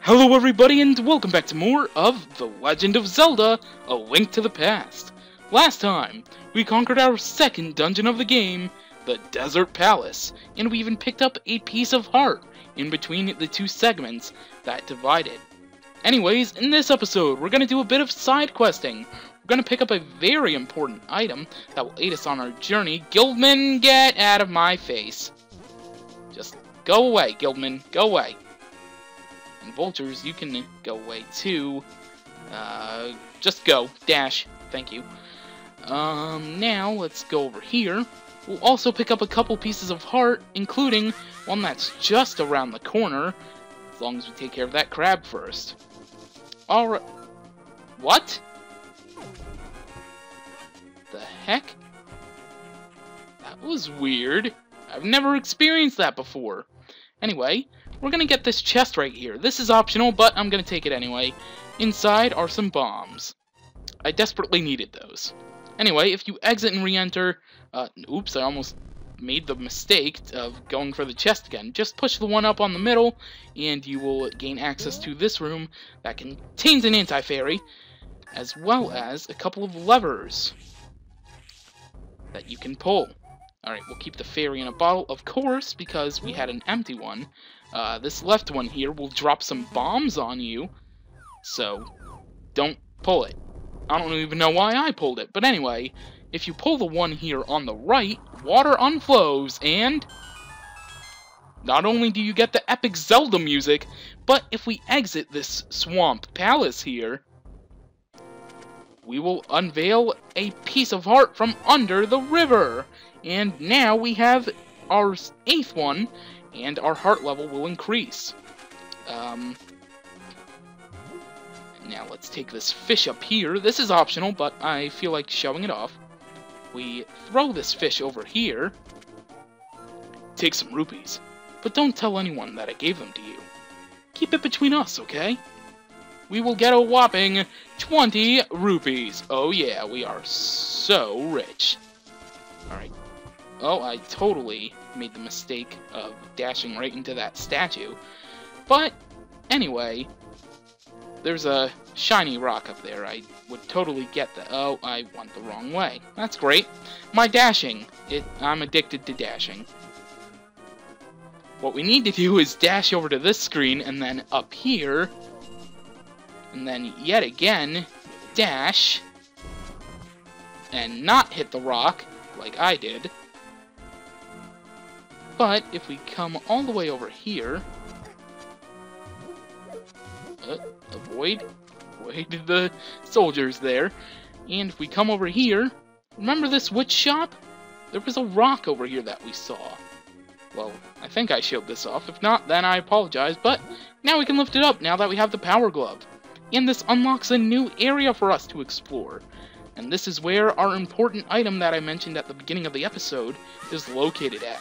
Hello everybody and welcome back to more of The Legend of Zelda, A Link to the Past. Last time, we conquered our second dungeon of the game, the Desert Palace, and we even picked up a piece of heart in between the two segments that divided. Anyways, in this episode, we're going to do a bit of side questing. We're going to pick up a very important item that will aid us on our journey. Guildman, get out of my face. Just go away, Guildman, go away. And vultures, you can go away too. Just go. Dash. Thank you. Now, let's go over here. We'll also pick up a couple pieces of heart, including one that's just around the corner, as long as we take care of that crab first. Alright. What? The heck? That was weird. I've never experienced that before. Anyway, we're gonna get this chest right here. This is optional, but I'm gonna take it anyway. Inside are some bombs. I desperately needed those. Anyway, if you exit and re-enter... oops, I almost made the mistake of going for the chest again. Just push the one up on the middle, and you will gain access to this room that contains an anti-fairy, as well as a couple of levers that you can pull. Alright, we'll keep the fairy in a bottle, of course, because we had an empty one. This left one here will drop some bombs on you, so don't pull it. I don't even know why I pulled it, but anyway, if you pull the one here on the right, water unflows, and not only do you get the epic Zelda music, but if we exit this swamp palace here, we will unveil a piece of heart from under the river. And now we have our 8th one, and our heart level will increase. Now let's take this fish up here. This is optional, but I feel like showing it off. We throw this fish over here. Take some rupees, but don't tell anyone that I gave them to you. Keep it between us, okay? We will get a whopping 20 rupees. Oh yeah, we are so rich. Alright. Oh, I totally made the mistake of dashing right into that statue. But, anyway, there's a shiny rock up there. I would totally get that. Oh, I went the wrong way. That's great. My dashing. I'm addicted to dashing. What we need to do is dash over to this screen, and then up here, and then yet again, dash, and not hit the rock, like I did. But if we come all the way over here, avoid the soldiers there, and if we come over here, remember this witch shop? There was a rock over here that we saw. Well, I think I showed this off. If not, then I apologize, but now we can lift it up now that we have the power glove. And this unlocks a new area for us to explore. And this is where our important item that I mentioned at the beginning of the episode is located at.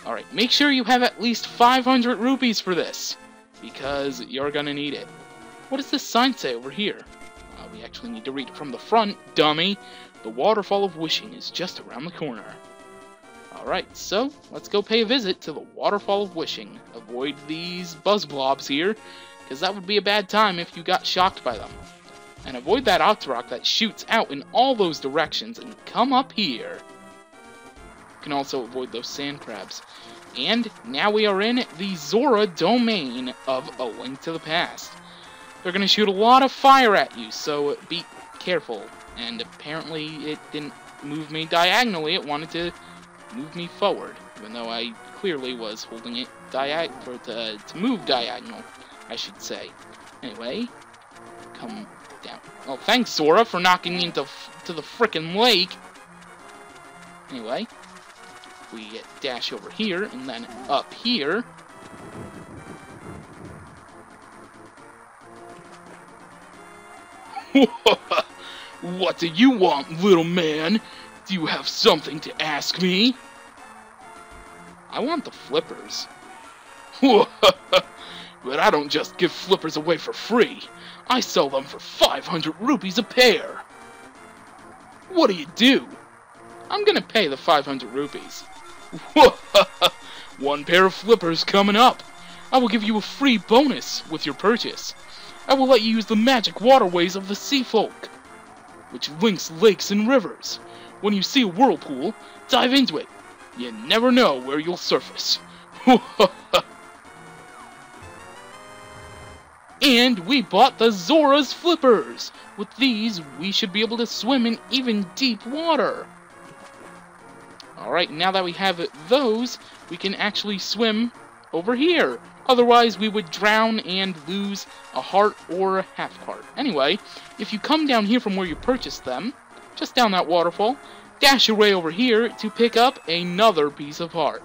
Alright, make sure you have at least 500 rupees for this, because you're gonna need it. What does this sign say over here? We actually need to read it from the front, dummy. The Waterfall of Wishing is just around the corner. Alright, so let's go pay a visit to the Waterfall of Wishing. Avoid these buzz blobs here, because that would be a bad time if you got shocked by them. And avoid that Octorok that shoots out in all those directions, and come up here. You can also avoid those sand crabs. And now we are in the Zora domain of A Link to the Past. They're going to shoot a lot of fire at you, so be careful. And apparently it didn't move me diagonally, it wanted to move me forward, even though I clearly was holding it to move diagonal, I should say. Anyway, come down. Oh, thanks, Zora, for knocking me into the frickin' lake. Anyway, we dash over here, and then up here. What do you want, little man? Do you have something to ask me? I want the flippers. But I don't just give flippers away for free. I sell them for 500 rupees a pair. What do? I'm gonna pay the 500 rupees. One pair of flippers coming up. I will give you a free bonus with your purchase. I will let you use the magic waterways of the sea folk, which links lakes and rivers. When you see a whirlpool, dive into it. You never know where you'll surface. And we bought the Zora's Flippers. With these, we should be able to swim in even deep water. Alright, now that we have those, we can actually swim over here. Otherwise, we would drown and lose a heart or a half heart. Anyway, if you come down here from where you purchased them, just down that waterfall, dash your way over here to pick up another piece of heart.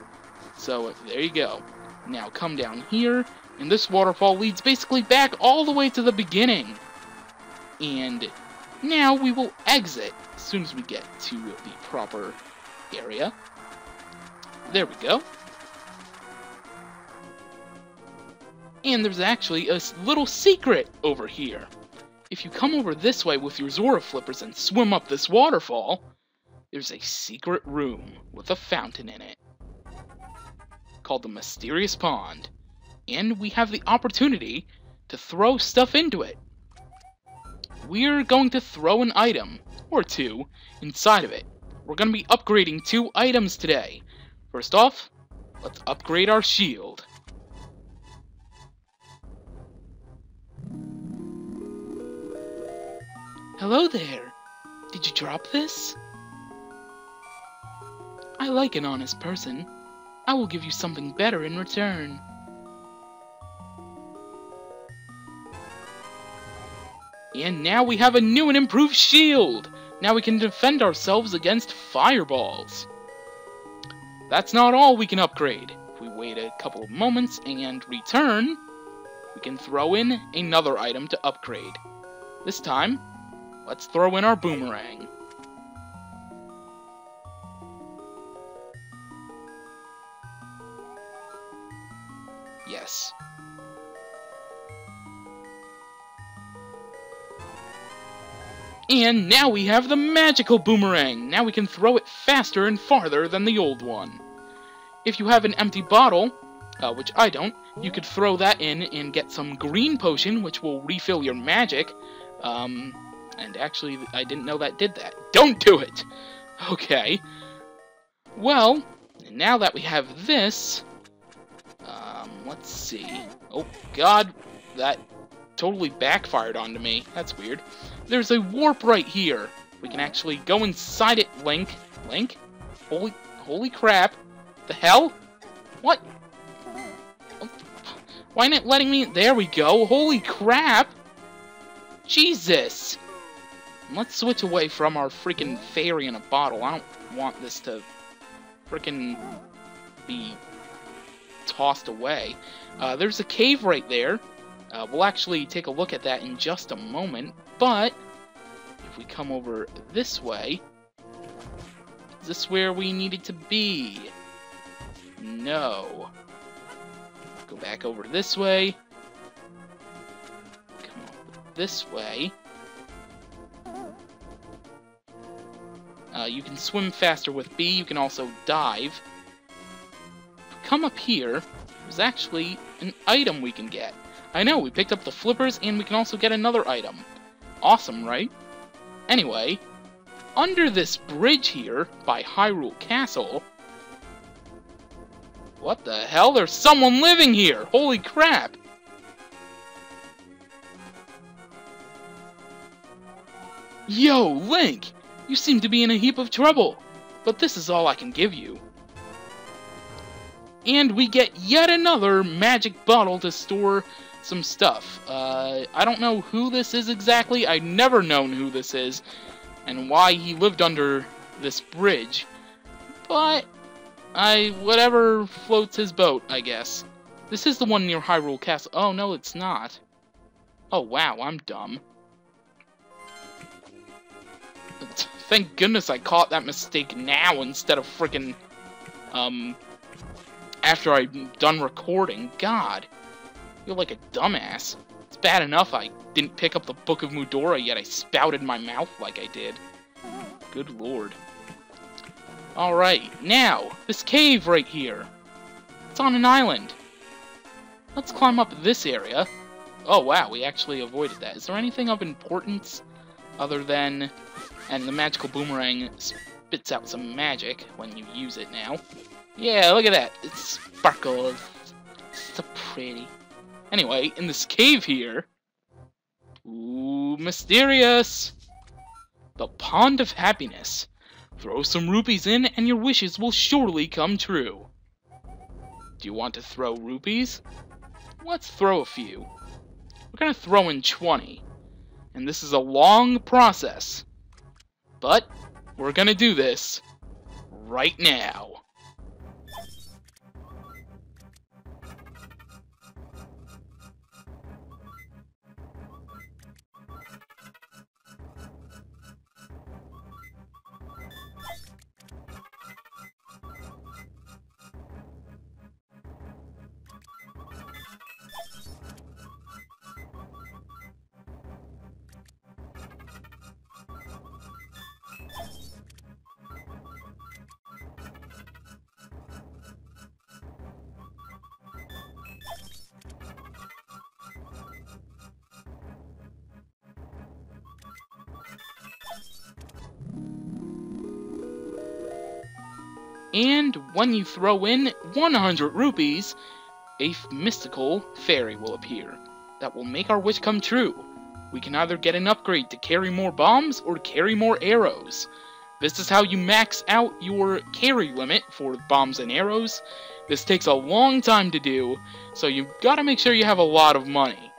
So, there you go. Now come down here, and this waterfall leads basically back all the way to the beginning. And now we will exit as soon as we get to the proper area. There we go. And there's actually a little secret over here. If you come over this way with your Zora flippers and swim up this waterfall, there's a secret room with a fountain in it called the Mysterious Pond. And we have the opportunity to throw stuff into it. We're going to throw an item, or two, inside of it. We're going to be upgrading 2 items today. First off, let's upgrade our shield. Hello there. Did you drop this? I like an honest person. I will give you something better in return. And now we have a new and improved shield! Now we can defend ourselves against fireballs. That's not all we can upgrade. If we wait a couple of moments and return, we can throw in another item to upgrade. This time, let's throw in our boomerang. Yes. And now we have the magical boomerang! Now we can throw it faster and farther than the old one. If you have an empty bottle, which I don't, you could throw that in and get some green potion, which will refill your magic. And actually, I didn't know that did that. Don't do it! Okay. Well, now that we have this, let's see. Oh, God, that totally backfired onto me. That's weird. There's a warp right here. We can actually go inside it, Link. Link? Holy crap. The hell? What? Why isn't it letting me? There we go. Holy crap. Jesus. Let's switch away from our freaking fairy in a bottle. I don't want this to freaking be tossed away. There's a cave right there. We'll actually take a look at that in just a moment, but if we come over this way, is this where we needed to be? No. Go back over this way. Come over this way. You can swim faster with B, you can also dive. If we come up here, there's actually an item we can get. I know, we picked up the flippers, and we can also get another item. Awesome, right? Anyway, under this bridge here, by Hyrule Castle... What the hell? There's someone living here! Holy crap! Yo, Link! You seem to be in a heap of trouble, but this is all I can give you. And we get yet another magic bottle to store some stuff. I don't know who this is exactly. I've never known who this is and why he lived under this bridge. But whatever floats his boat, I guess. This is the one near Hyrule Castle. Oh, no, it's not. Oh, wow, I'm dumb. Thank goodness I caught that mistake now instead of frickin' after I'm done recording. God. I feel like a dumbass. It's bad enough I didn't pick up the Book of Mudora, yet I spouted my mouth like I did. Good lord. Alright, now, this cave right here. It's on an island. let's climb up this area. Oh wow, we actually avoided that. Is there anything of importance other than... And the magical boomerang spits out some magic when you use it now. Yeah, look at that. It sparkles. So pretty. Anyway, in this cave here... Ooh, mysterious! The Pond of Happiness. Throw some rupees in and your wishes will surely come true. Do you want to throw rupees? Let's throw a few. We're gonna throw in 20. And this is a long process. But we're gonna do this right now. And when you throw in 100 rupees, a mystical fairy will appear that will make our wish come true. We can either get an upgrade to carry more bombs or carry more arrows. This is how you max out your carry limit for bombs and arrows. This takes a long time to do, so you've got to make sure you have a lot of money.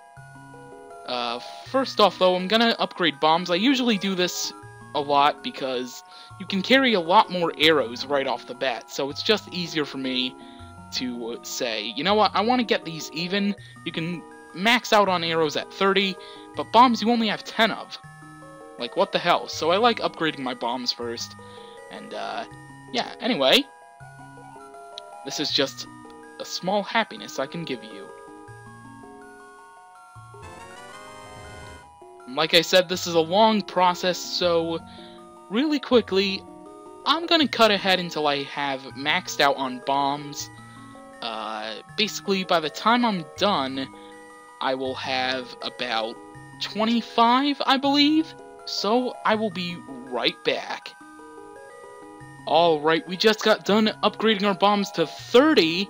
First off though, I'm gonna upgrade bombs. I usually do this a lot because you can carry a lot more arrows right off the bat, so it's just easier for me to say, you know what, I want to get these even. You can max out on arrows at 30, but bombs you only have 10 of. Like, what the hell? So I like upgrading my bombs first, and yeah, anyway, this is just a small happiness I can give you. Like I said, this is a long process, so really quickly, I'm gonna cut ahead until I have maxed out on bombs. Basically, by the time I'm done, I will have about 25, I believe. So, I will be right back. Alright, we just got done upgrading our bombs to 30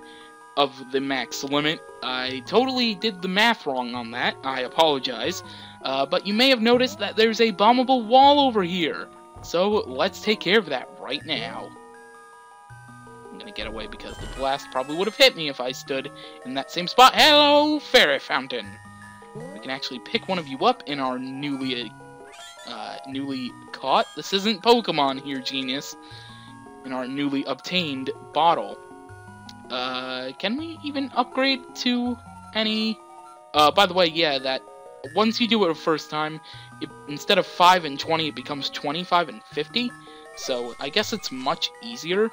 of the max limit. I totally did the math wrong on that. I apologize. But you may have noticed that there's a bombable wall over here. So, let's take care of that right now. I'm gonna get away because the blast probably would have hit me if I stood in that same spot. Hello, Fairy Fountain! We can actually pick one of you up in our newly caught. This isn't Pokemon here, genius. In our newly obtained bottle. Can we even upgrade to any... by the way, yeah, that... Once you do it the first time, instead of 5 and 20, it becomes 25 and 50. So, I guess it's much easier.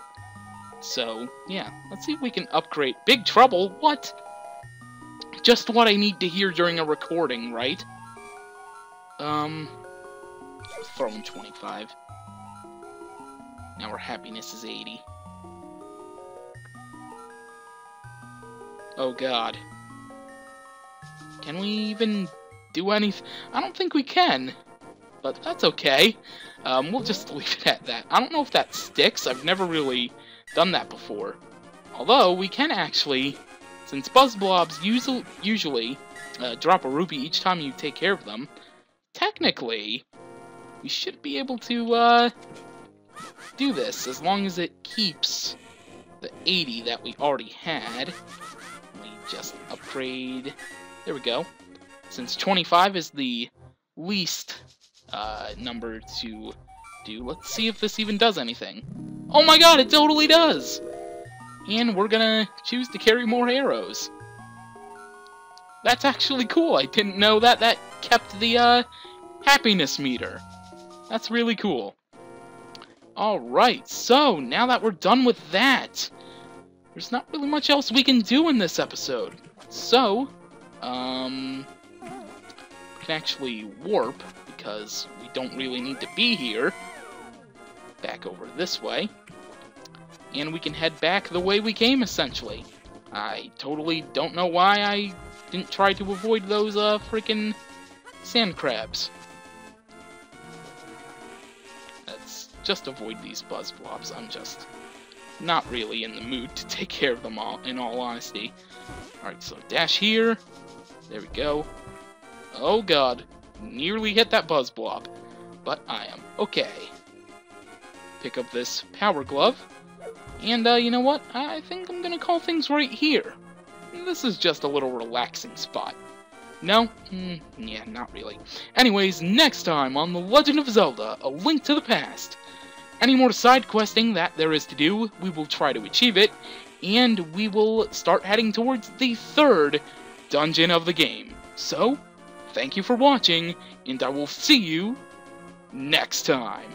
So, yeah. Let's see if we can upgrade. Big Trouble? What? Just what I need to hear during a recording, right? Throw in 25. Now our happiness is 80. Oh god. Can we even do anything? I don't think we can. But that's okay. We'll just leave it at that. I don't know if that sticks. I've never really done that before. Although, we can actually, since Buzz Blobs usually drop a rupee each time you take care of them, technically, we should be able to do this, as long as it keeps the 80 that we already had. We just upgrade. There we go. Since 25 is the least number to do, let's see if this even does anything. Oh my god, it totally does! And we're gonna choose to carry more arrows. That's actually cool. I didn't know that. That kept the happiness meter. That's really cool. Alright, so now that we're done with that, there's not really much else we can do in this episode. So, we can actually warp, because we don't really need to be here. Back over this way. And we can head back the way we came, essentially. I totally don't know why I didn't try to avoid those, freaking sand crabs. Let's just avoid these buzz blobs. I'm just not really in the mood to take care of them all, in all honesty. Alright, so dash here. There we go. Oh god. Nearly hit that buzz blob. But I am okay. Pick up this power glove. And, you know what? I think I'm gonna call things right here. This is just a little relaxing spot. No? Yeah, not really. Anyways, next time on The Legend of Zelda, A Link to the Past. Any more side questing that there is to do, we will try to achieve it, and we will start heading towards the third dungeon of the game. So, thank you for watching, and I will see you next time.